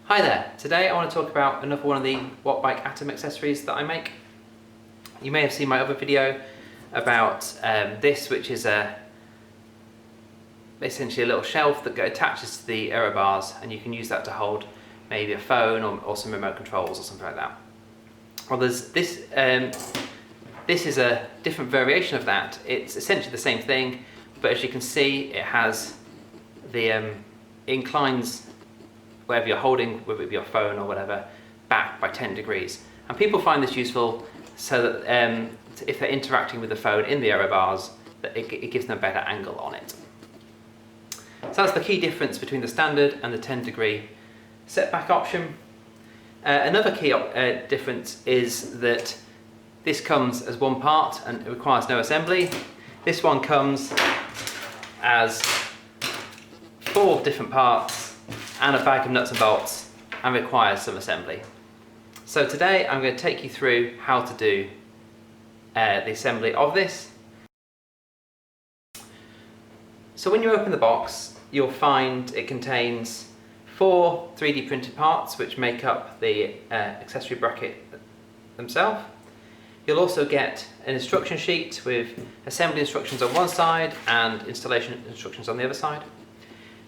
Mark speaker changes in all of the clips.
Speaker 1: Hi there, today I want to talk about another one of the WattBike Atom accessories that I make. You may have seen my other video about this, which is essentially a little shelf that attaches to the aero bars, and you can use that to hold maybe a phone or some remote controls or something like that. Well, there's this, this is a different variation of that. It's essentially the same thing, but as you can see, it has the inclines wherever you're holding, whether it be your phone or whatever, back by 10 degrees. And people find this useful so that if they're interacting with the phone in the aero bars, that it gives them a better angle on it. So that's the key difference between the standard and the 10-degree setback option. Another key difference is that this comes as one part and it requires no assembly. This one comes as 4 different parts and a bag of nuts and bolts and requires some assembly. So today I'm going to take you through how to do the assembly of this. So when you open the box, you'll find it contains 4 3D printed parts which make up the accessory bracket themselves. You'll also get an instruction sheet with assembly instructions on one side and installation instructions on the other side.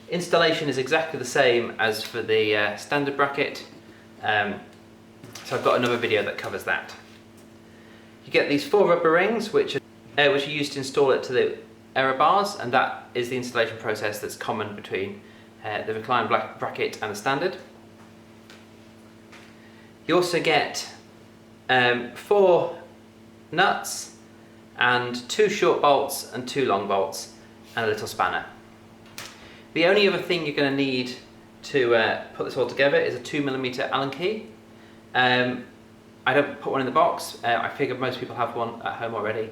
Speaker 1: Installation is exactly the same as for the standard bracket, so I've got another video that covers that. You get these 4 rubber rings which are used to install it to the aero bars, and that is the installation process that's common between the Reclined bracket and the standard. You also get 4 nuts and 2 short bolts and 2 long bolts and a little spanner. The only other thing you're going to need to put this all together is a 2mm Allen key. I don't put one in the box. I figured most people have one at home already.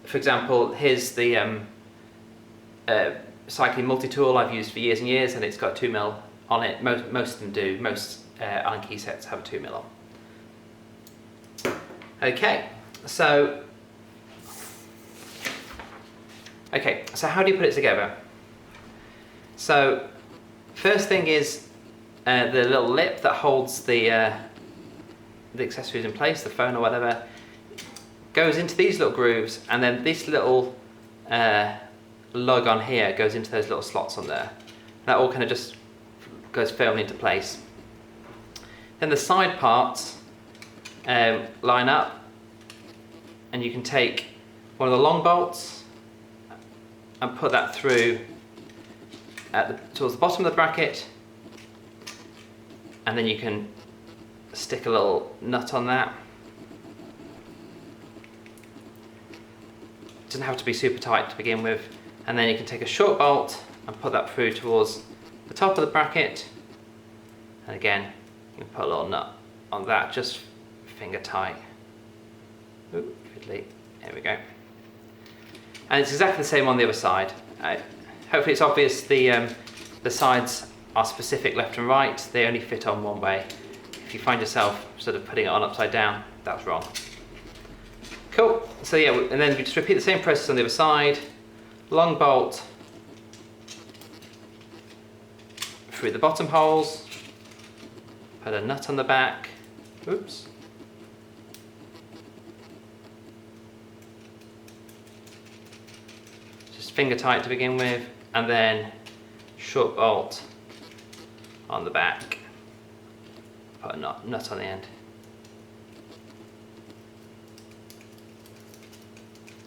Speaker 1: For example, here's the cycling multi-tool I've used for years and years, and it's got 2mm on it. Most of them do. Most Allen key sets have a 2mm on. Okay, so how do you put it together? So, first thing is the little lip that holds the accessories in place, the phone or whatever, goes into these little grooves, and then this little lug on here goes into those little slots on there. That all kind of just goes firmly into place. Then the side parts line up, and you can take one of the long bolts and put that through towards the bottom of the bracket, and then you can stick a little nut on that. It doesn't have to be super tight to begin with, and then you can take a short bolt and put that through towards the top of the bracket, and again you can put a little nut on that, just finger tight. Ooh, fiddly. There we go. And it's exactly the same on the other side. Hopefully it's obvious the sides are specific left and right. They only fit on one way. If you find yourself sort of putting it on upside down, that's wrong. Cool. So yeah, and then we just repeat the same process on the other side. Long bolt through the bottom holes. Put a nut on the back. Oops. Just finger tight to begin with, and then short bolt on the back. Put a nut on the end.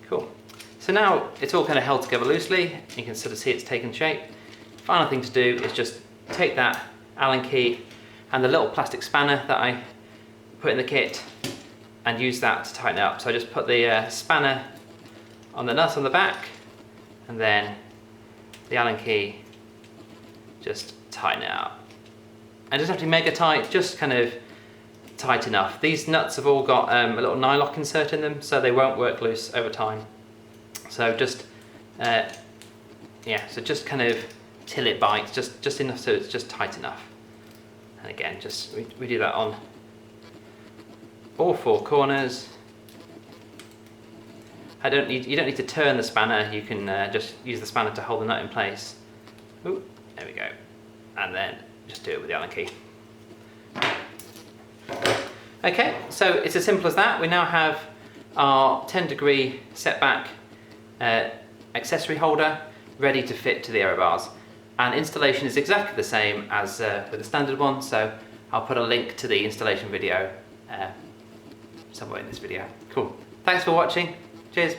Speaker 1: Cool. So now it's all kind of held together loosely. You can sort of see it's taken shape. Final thing to do is just take that Allen key and the little plastic spanner that I put in the kit and use that to tighten it up. So I just put the spanner on the nut on the back, and then the Allen key, just tighten it up. And it doesn't have to be mega tight, just kind of tight enough. These nuts have all got a little nylock insert in them, so they won't work loose over time. So just, so just kind of till it bites, just enough so it's just tight enough. And again, just we do that on all 4 corners. You don't need to turn the spanner. You can just use the spanner to hold the nut in place. Ooh, there we go. And then just do it with the Allen key. Okay, so it's as simple as that. We now have our 10-degree setback accessory holder ready to fit to the aero bars. And installation is exactly the same as with the standard one, so I'll put a link to the installation video somewhere in this video. Cool. Thanks for watching. Cheers.